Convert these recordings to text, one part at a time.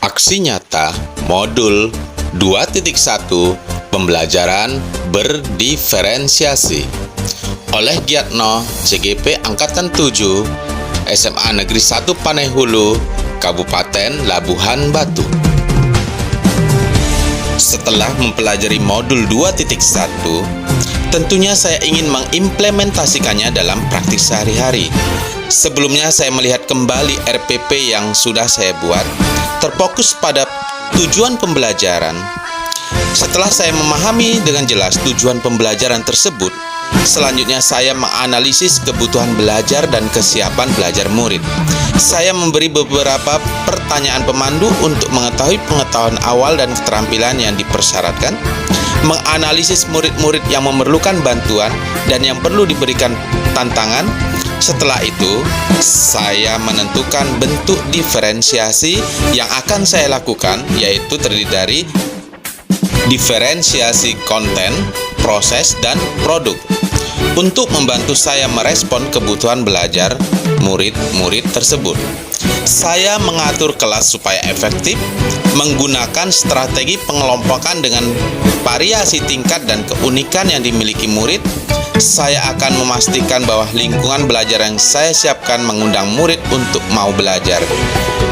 Aksi nyata modul 2.1 pembelajaran berdiferensiasi oleh Giatno CGP Angkatan 7 SMA Negeri 1 Panehulu, Kabupaten Labuhan Batu. Setelah mempelajari modul 2.1, tentunya saya ingin mengimplementasikannya dalam praktik sehari-hari. Sebelumnya saya melihat kembali RPP yang sudah saya buat, terfokus pada tujuan pembelajaran. Setelah saya memahami dengan jelas tujuan pembelajaran tersebut, selanjutnya saya menganalisis kebutuhan belajar dan kesiapan belajar murid. Saya memberi beberapa pertanyaan pemandu untuk mengetahui pengetahuan awal dan keterampilan yang dipersyaratkan, menganalisis murid-murid yang memerlukan bantuan dan yang perlu diberikan tantangan. Setelah itu, saya menentukan bentuk diferensiasi yang akan saya lakukan, yaitu terdiri dari diferensiasi konten, proses, dan produk untuk membantu saya merespon kebutuhan belajar murid-murid tersebut. Saya mengatur kelas supaya efektif, menggunakan strategi pengelompokan dengan variasi tingkat dan keunikan yang dimiliki murid. Saya akan memastikan bahwa lingkungan belajar yang saya siapkan mengundang murid untuk mau belajar.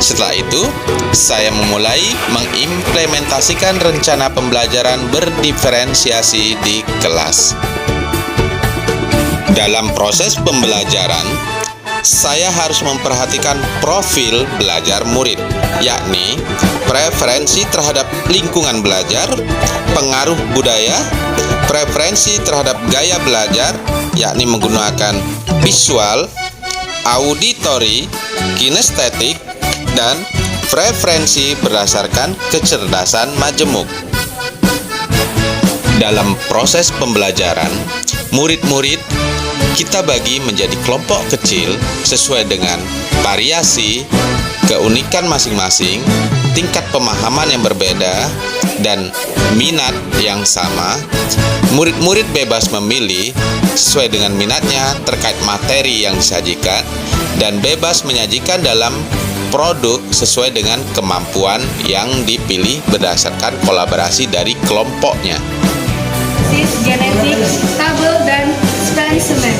Setelah itu, saya memulai mengimplementasikan rencana pembelajaran berdiferensiasi di kelas. Dalam proses pembelajaran, saya harus memperhatikan profil belajar murid, yakni preferensi terhadap lingkungan belajar, pengaruh budaya, preferensi terhadap gaya belajar, yakni menggunakan visual, auditory, kinestetik, dan preferensi berdasarkan kecerdasan majemuk. Dalam proses pembelajaran, murid-murid kita bagi menjadi kelompok kecil sesuai dengan variasi, keunikan masing-masing, tingkat pemahaman yang berbeda, dan minat yang sama. Murid-murid bebas memilih sesuai dengan minatnya terkait materi yang disajikan dan bebas menyajikan dalam produk sesuai dengan kemampuan yang dipilih berdasarkan kolaborasi dari kelompoknya. Genetik, tabel, dan spesimen.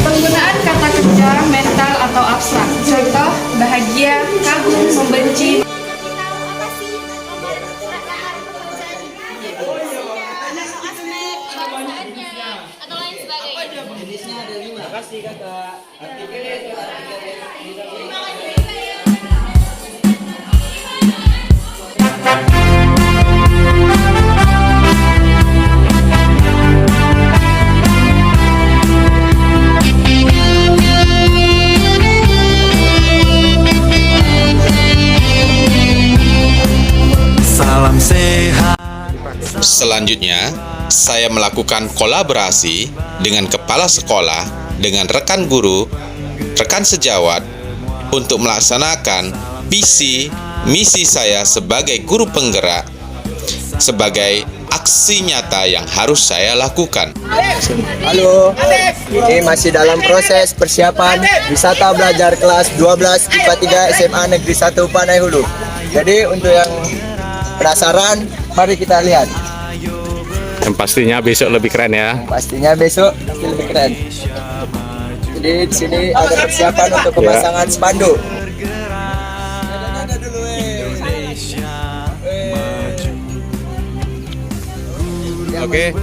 Penggunaan kata kerja mental atau abstrak. Contoh, bahagia, kagum, membenci. Atau lain sebagainya. Jenisnya ada 5. Terima kasih kakak. Salam sehat. Selanjutnya, saya melakukan kolaborasi dengan kepala sekolah, dengan rekan guru, rekan sejawat untuk melaksanakan visi misi saya sebagai guru penggerak, sebagai aksi nyata yang harus saya lakukan. Halo, ini masih dalam proses persiapan wisata belajar kelas 12 IPA 3 SMA Negeri 1 Panehulu. Jadi untuk yang penasaran, mari kita lihat. Yang pastinya besok lebih keren ya. Pastinya besok lebih keren. Jadi di sini ada persiapan untuk pemasangan spanduk. Oke.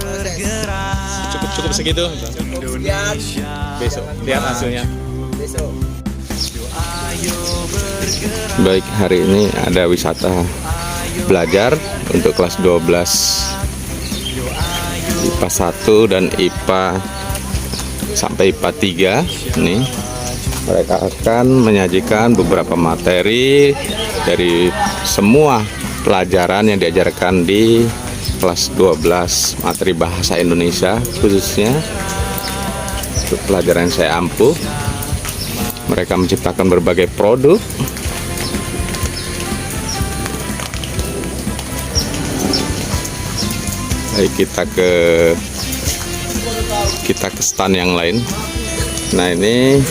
Cukup segitu. Sekian. Besok lihat hasilnya. Besok. Baik, hari ini ada wisata belajar untuk kelas 12 IPA 1 dan IPA sampai IPA 3. Nih, mereka akan menyajikan beberapa materi dari semua pelajaran yang diajarkan di kelas 12, materi bahasa Indonesia khususnya untuk pelajaran yang saya ampuh. Mereka menciptakan berbagai produk. Baik, kita ke stand yang lain. Nah, ini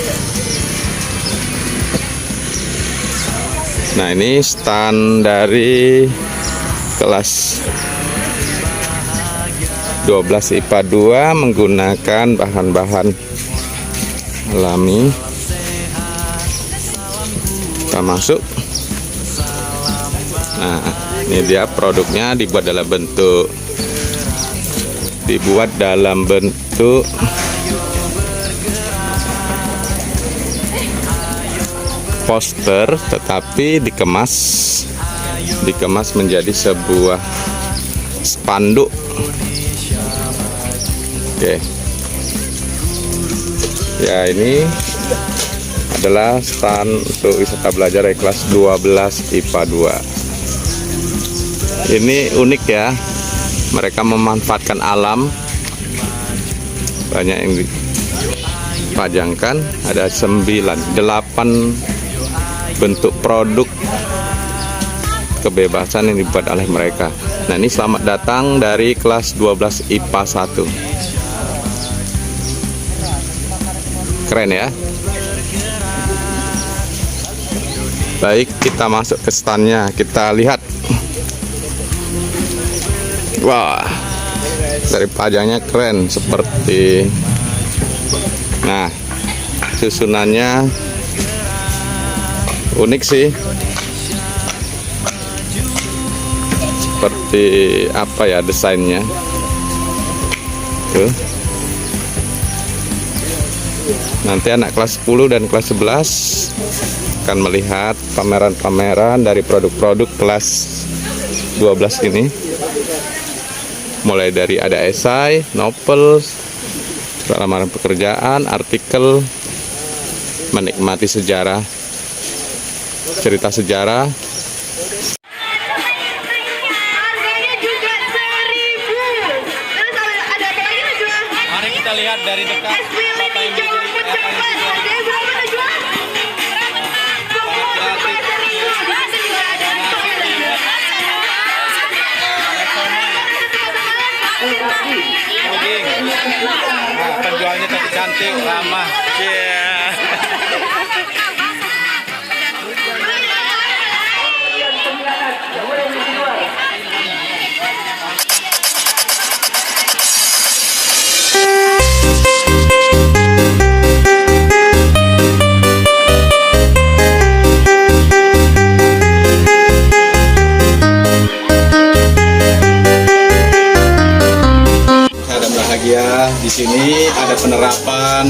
Nah, ini stand dari kelas 12 IPA 2 menggunakan bahan-bahan alami. Kita masuk. Nah, ini dia produknya dibuat dalam bentuk poster, tetapi dikemas menjadi sebuah spanduk. Oke. Ya, ini adalah stand untuk wisata belajar dari kelas 12 IPA 2. Ini unik ya. Mereka memanfaatkan alam. Banyak yang dipajangkan, ada 8 bentuk produk kebebasan yang dibuat oleh mereka. Nah, ini selamat datang dari kelas 12 IPA 1. Keren ya. Baik, kita masuk ke standnya, kita lihat. Wah, dari pajangnya keren seperti. Nah, susunannya unik sih. Seperti apa ya desainnya? Tuh. Nanti anak kelas 10 dan kelas 11 akan melihat pameran-pameran dari produk-produk kelas 12 ini. Mulai dari ada esai, novel, lamaran pekerjaan, artikel, menikmati sejarah, cerita sejarah. Harganya juga 1.000. Terus ada apa lagi Najwa? Mari kita lihat dari dekat Es lili hijau lembut coklat. Harganya berapa Najwa? Penjualnya cantik, ramah. Di sini ada penerapan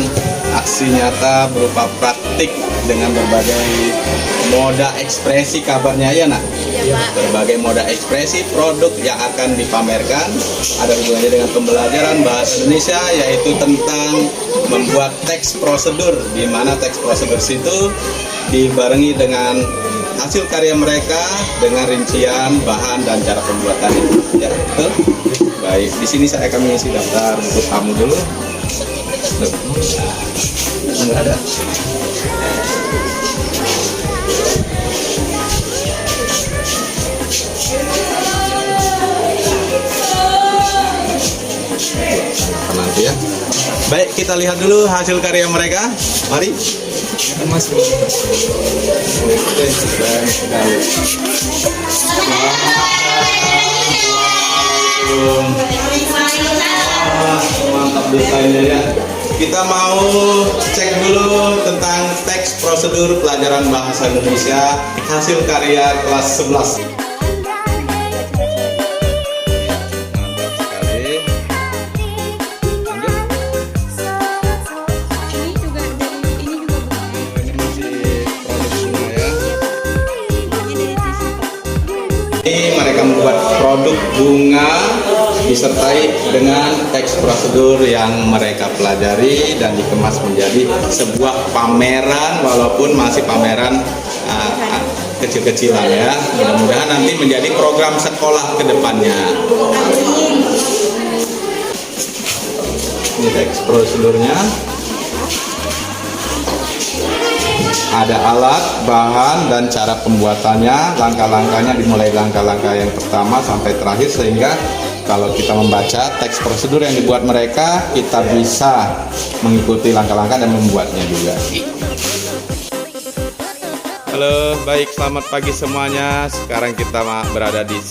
aksi nyata berupa praktik dengan berbagai moda ekspresi kabarnya ya nak? Iya, Pak. Berbagai moda ekspresi produk yang akan dipamerkan ada hubungannya dengan pembelajaran bahasa Indonesia, yaitu tentang membuat teks prosedur, di mana teks prosedur itu dibarengi dengan hasil karya mereka dengan rincian bahan dan cara pembuatannya. Ya, betul. Baik, di sini saya akan mengisi daftar untuk kamu dulu. Enggak ada. Nanti ya. Baik, kita lihat dulu hasil karya mereka. Mari. Mas. Mantap desainnya ya. Kita mau cek dulu tentang teks prosedur pelajaran bahasa Indonesia hasil karya kelas 11. Ini mereka membuat produk bunga disertai dengan teks prosedur yang mereka pelajari dan dikemas menjadi sebuah pameran, walaupun masih pameran kecil-kecilan ya. Mudah-mudahan nanti menjadi program sekolah ke depannya. Ini teks prosedurnya. Ada alat, bahan, dan cara pembuatannya, langkah-langkahnya dimulai langkah-langkah yang pertama sampai terakhir, sehingga kalau kita membaca teks prosedur yang dibuat mereka, kita bisa mengikuti langkah-langkah dan membuatnya juga. Halo, baik, selamat pagi semuanya. Sekarang kita berada di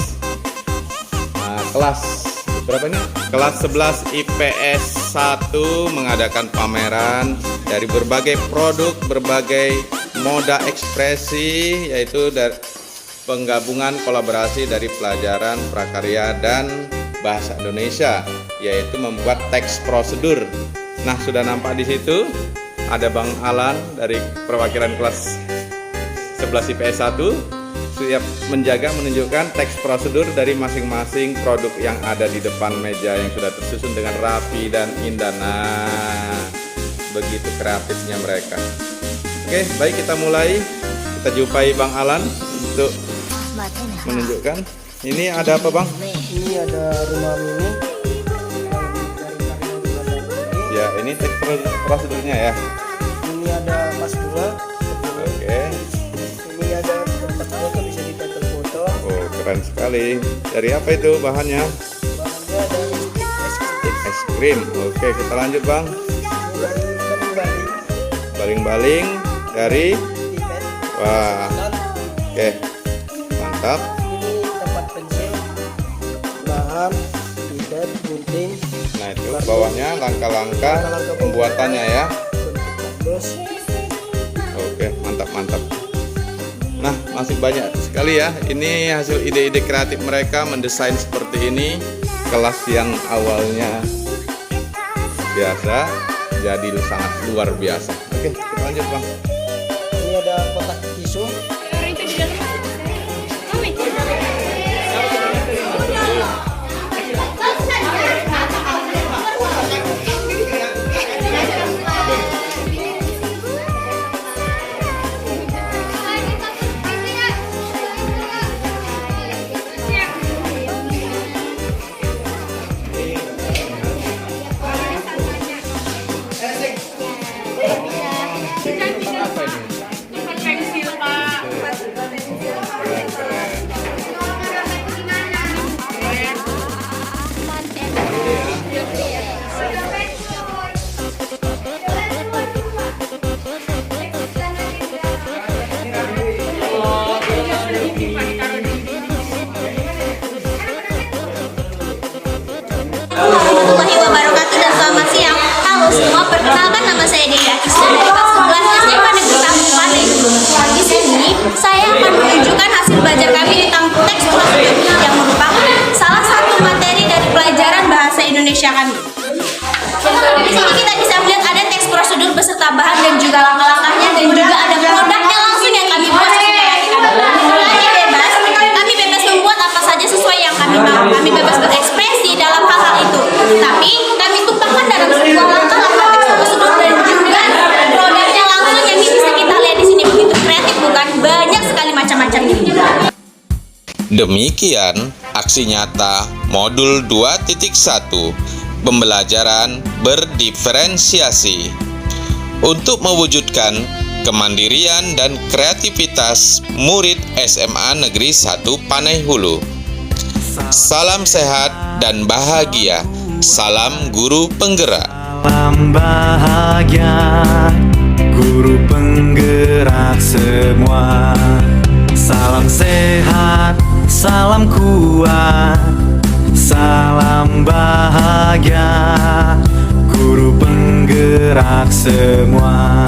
kelas berapa ini? Kelas 11 IPS 1 mengadakan pameran dari berbagai produk, berbagai moda ekspresi, yaitu dari penggabungan kolaborasi dari pelajaran prakarya dan bahasa Indonesia, yaitu membuat teks prosedur. Nah, sudah nampak di situ ada Bang Alan dari perwakilan kelas 11 IPS 1 siap menjaga menunjukkan teks prosedur dari masing-masing produk yang ada di depan meja yang sudah tersusun dengan rapi dan indah. Nah, begitu kreatifnya mereka. Oke, baik, kita mulai. Kita jumpai Bang Alan untuk menunjukkan. Ini ada apa, Bang? Ini ada rumah mini. Ya, ini teks prosedurnya ya. Ini ada mas bunga. Oke. Ini ada tempat foto, bisa ditempel foto. Oh, keren sekali. Dari apa itu bahannya? Bahannya dari Es krim. Oke, kita lanjut, Bang. dari baling-baling. Baling-baling dari Tiket. wah. Oke. Mantap. Ini tempat pensil, bahan, tiket, gunting, Nah, itu bawahnya langkah-langkah pembuatannya ya. terus Oke, mantap. Nah, masih banyak sekali ya. Ini hasil ide-ide kreatif mereka mendesain seperti ini. Kelas yang awalnya biasa jadi sangat luar biasa. Oke, kita lanjut, Bang. ini ada kotak tisu. Pensil, Pak. Warahmatullahi wabarakatuh dan selamat siang. Halo semua, perkenalkan nama saya Dea Kisna dari kelas 11 SMA Negeri 1 Panai. Di sini saya akan menunjukkan hasil belajar kami tentang teks prosedur yang merupakan salah satu materi dari pelajaran bahasa Indonesia kami. Di sini kita bisa melihat ada teks prosedur beserta bahan dan juga langkah-langkahnya, dan juga ada produknya langsung yang kami buat sesuai hati kami. Kami bebas membuat apa saja sesuai yang kami mau. Kami bebas berekspresi dalam hal-hal itu. Tapi kami tumpahkan dalam sebuah langkah-langkah teks prosedur dan juga produknya langsung yang bisa kita lihat di sini. Begitu kreatif, bukan? Banyak sekali macam-macamnya. Demikian aksi nyata modul 2.1 pembelajaran berdiferensiasi untuk mewujudkan kemandirian dan kreativitas murid SMA Negeri 1 Panai Hulu. Salam sehat dan bahagia. Salam guru penggerak. Salam bahagia, guru penggerak semua. Salam sehat, salam kuat, salam bahagia, guru penggerak semua.